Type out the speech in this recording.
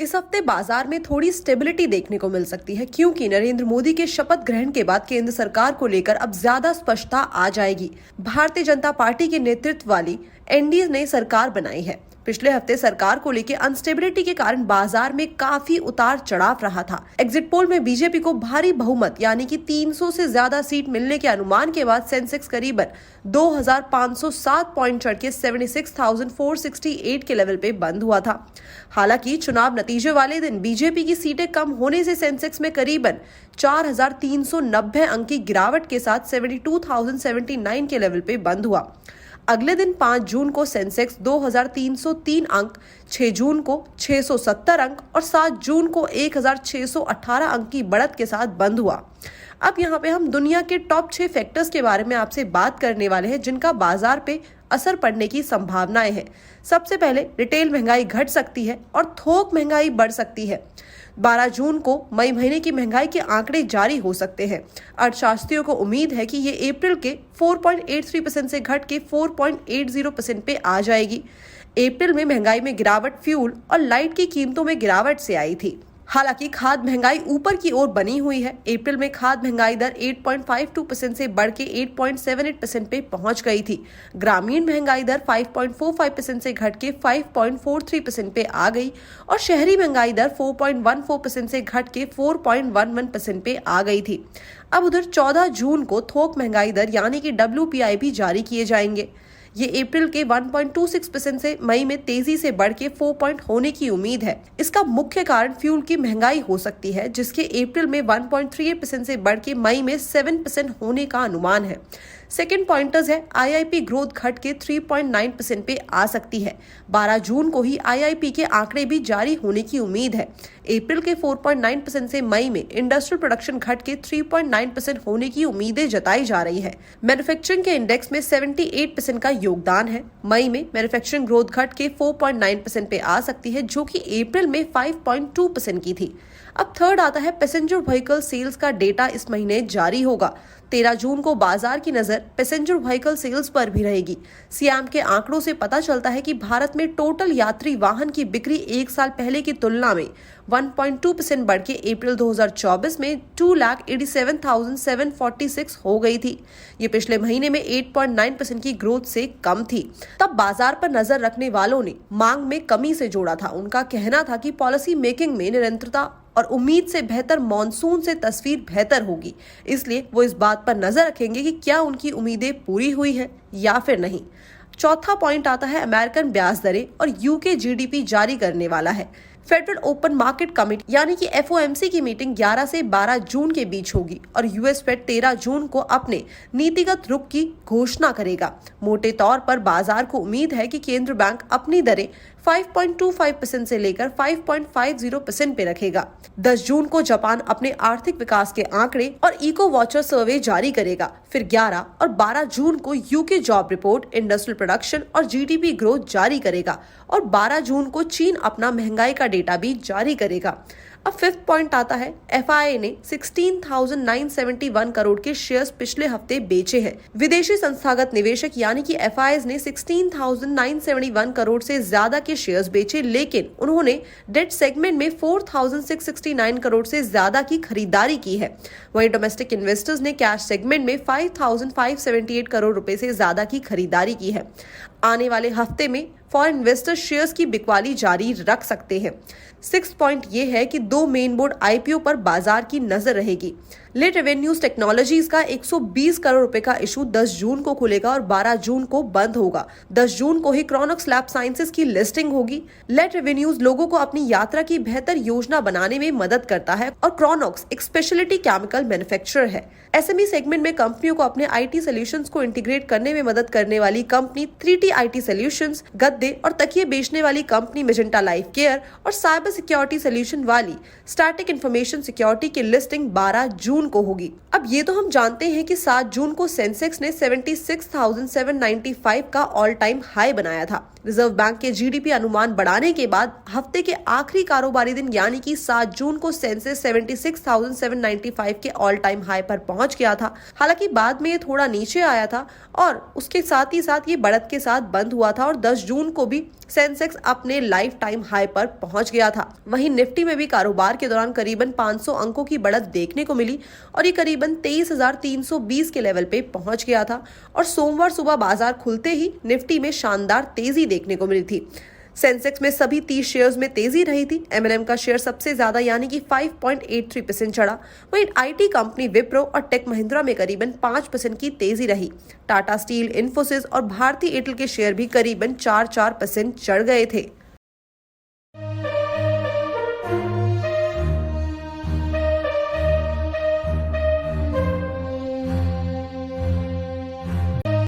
इस हफ्ते बाजार में थोड़ी स्टेबिलिटी देखने को मिल सकती है क्योंकि नरेंद्र मोदी के शपथ ग्रहण के बाद केंद्र सरकार को लेकर अब ज्यादा स्पष्टता आ जाएगी। भारतीय जनता पार्टी के नेतृत्व वाली एनडीए ने सरकार बनाई है। पिछले हफ्ते सरकार को लेकर अनस्टेबिलिटी के कारण बाजार में काफी उतार चढ़ाव रहा था। एग्जिट पोल में बीजेपी को भारी बहुमत यानी कि 300 से ज्यादा सीट मिलने के अनुमान के बाद सेंसेक्स करीबन 2507 पॉइंट चढ़ के 76,468 के लेवल पे बंद हुआ था। हालांकि चुनाव नतीजे वाले दिन बीजेपी की सीटें कम होने से सेंसेक्स में करीबन 4,390 अंक की गिरावट के साथ 72,079 के लेवल पे बंद हुआ। अगले दिन 5 जून को सेंसेक्स 2,303 अंक, 6 जून को 670 अंक और 7 जून को 1,618 अंक की बढ़त के साथ बंद हुआ। अब यहाँ पे हम दुनिया के टॉप 6 फैक्टर्स के बारे में आपसे बात करने वाले हैं जिनका बाजार पे असर पड़ने की संभावनाएं हैं। सबसे पहले रिटेल महंगाई घट सकती है और थोक महंगाई बढ़ सकती है। 12 जून को मई महीने की महंगाई के आंकड़े जारी हो सकते हैं। अर्थशास्त्रियों को उम्मीद है कि ये अप्रैल के 4.83% से घट के 4.80% पे आ जाएगी। अप्रैल में महंगाई में गिरावट फ्यूल और लाइट की कीमतों में गिरावट से आई थी। हालांकि खाद्य महंगाई ऊपर की ओर बनी हुई है। अप्रैल में खाद्य महंगाई दर 8.52% से बढ़ के 8.78% पे पहुंच गई थी। ग्रामीण महंगाई दर 5.45% से घट के 5.43% पे आ गई और शहरी महंगाई दर 4.14% से घट के 4.11% पे आ गई थी। अब उधर 14 जून को थोक महंगाई दर यानी कि WPI भी जारी किए जाएंगे। ये अप्रैल के 1.26% से मई में तेजी से बढ़ के 4 पॉइंट होने की उम्मीद है। इसका मुख्य कारण फ्यूल की महंगाई हो सकती है जिसके अप्रैल में 1.38% से बढ़ के मई में 7% होने का अनुमान है। सेकेंड पॉइंटर्स है IIP ग्रोथ घट के 3.9% पे आ सकती है। 12 जून को ही IIP के आंकड़े भी जारी होने की उम्मीद है। अप्रैल के 4.9% से मई में इंडस्ट्रियल प्रोडक्शन घट के 3.9% होने की उम्मीदें जताई जा रही है। मैन्युफैक्चरिंग के इंडेक्स में 78% का योगदान है। मई में मैन्युफैक्चरिंग ग्रोथ घट के 4.9% पे आ सकती है जो कि अप्रैल में 5.2% की थी। अब थर्ड आता है पैसेंजर व्हीकल सेल्स का डेटा इस महीने जारी होगा। 13 जून को बाजार की नजर पैसेंजर व्हीकल सेल्स पर भी रहेगी। सियाम के आंकड़ों से पता चलता है कि भारत में टोटल यात्री वाहन की बिक्री एक साल पहले की तुलना में 1.2% बढ़ के अप्रैल 2024 में 2,87,746 हो गई थी। ये पिछले महीने में 8.9% की ग्रोथ से कम थी। तब बाजार पर नजर रखने वालों ने मांग में कमी से जोड़ा था। उनका कहना था कि पॉलिसी मेकिंग में निरंतरता और उम्मीद से बेहतर मॉनसून से तस्वीर बेहतर होगी, इसलिए वो इस बात पर नजर रखेंगे कि क्या उनकी उम्मीदें पूरी हुई हैं या फिर नहीं। चौथा पॉइंट आता है अमेरिकन ब्याज दरें और UK GDP जारी करने वाला है। फेडरल ओपन मार्केट कमेटी यानी कि FOMC की मीटिंग 11 से 12 जून के बीच होगी और US फेड 13 जून को अपने नीतिगत रुख की घोषणा करेगा। मोटे तौर पर बाजार को उम्मीद है कि केंद्र बैंक अपनी दरें 5.25% से लेकर 5.50% पे रखेगा। 10 जून को जापान अपने आर्थिक विकास के आंकड़े और इको वॉचर सर्वे जारी करेगा। फिर 11 और 12 जून को UK job report, industrial production और GDP ग्रोथ जारी करेगा और 12 जून को चीन अपना महंगाई का डेटा भी जारी करेगा। अब फिफ्थ पॉइंट आता है FII ने 16,971 करोड़ के शेयर्स पिछले हफ्ते बेचे हैं। विदेशी संस्थागत निवेशक यानी कि FIIs ने 16,971 करोड़ से ज्यादा के शेयर्स बेचे, लेकिन उन्होंने डेट सेगमेंट में 4,669 करोड़ से ज्यादा की खरीदारी की है। वहीं डोमेस्टिक इन्वेस्टर्स ने कैश सेगमेंट में 5,578 करोड़ रुपए से ज्यादा की खरीदारी की है। आने वाले हफ्ते में फॉरेन इन्वेस्टर शेयर्स की बिकवाली जारी रख सकते हैं। 6 पॉइंट ये है कि 2 मेन बोर्ड IPO पर बाजार की नजर रहेगी। लेट रेवेन्यूज टेक्नोलॉजीज का 120 करोड़ रुपए का इशू 10 जून को खुलेगा और 12 जून को बंद होगा। 10 जून को ही क्रोनॉक्स लैब साइंसेज की लिस्टिंग होगी। लेट रेवेन्यूज लोगों को अपनी यात्रा की बेहतर योजना बनाने में मदद करता है और क्रोनॉक्स एक स्पेशलिटी केमिकल मैन्युफैक्चरर है। SME सेगमेंट में कंपनियों को अपने IT सॉल्यूशंस को इंटीग्रेट करने में मदद करने वाली कंपनी 3T IT सॉल्यूशंस, गद्दे और तकिए बेचने वाली कंपनी मेजेंटा लाइफ केयर और साइबर सिक्योरिटी सॉल्यूशन वाली स्टैटिक इंफॉर्मेशन सिक्योरिटी की लिस्टिंग 12 जून को होगी। अब ये तो हम जानते हैं कि 7 जून को सेंसेक्स ने 76,795 का ऑल टाइम हाई बनाया था। रिजर्व बैंक के जीडीपी अनुमान बढ़ाने के बाद हफ्ते के आखिरी कारोबारी दिन यानी कि 7 जून को सेंसेक्स 76,795 के ऑल टाइम हाई पर पहुंच गया था। हालांकि बाद में ये थोड़ा नीचे आया था और उसके साथ ही साथ ये बढ़त के साथ बंद हुआ था और 10 जून को भी सेंसेक्स अपने लाइफ टाइम हाई पर पहुंच गया था। वहीं निफ्टी में भी कारोबार के दौरान करीबन 500 अंकों की बढ़त देखने को मिली और ये करीबन 23,320 के लेवल पे पहुंच गया था और सोमवार सुबह बाजार खुलते ही निफ्टी में शानदार तेजी देखने को मिली थी। सेंसेक्स में सभी 30 शेयर्स में तेजी रही थी। एमएनएम का शेयर सबसे ज्यादा यानी कि 5.83% चढ़ा। वहीं आईटी कंपनी विप्रो और टेक महिंद्रा में करीबन 5% की तेजी रही। टाटा स्टील, इन्फोसिस और भारती एयरटेल के शेयर भी करीबन 4% चढ़ गए थे।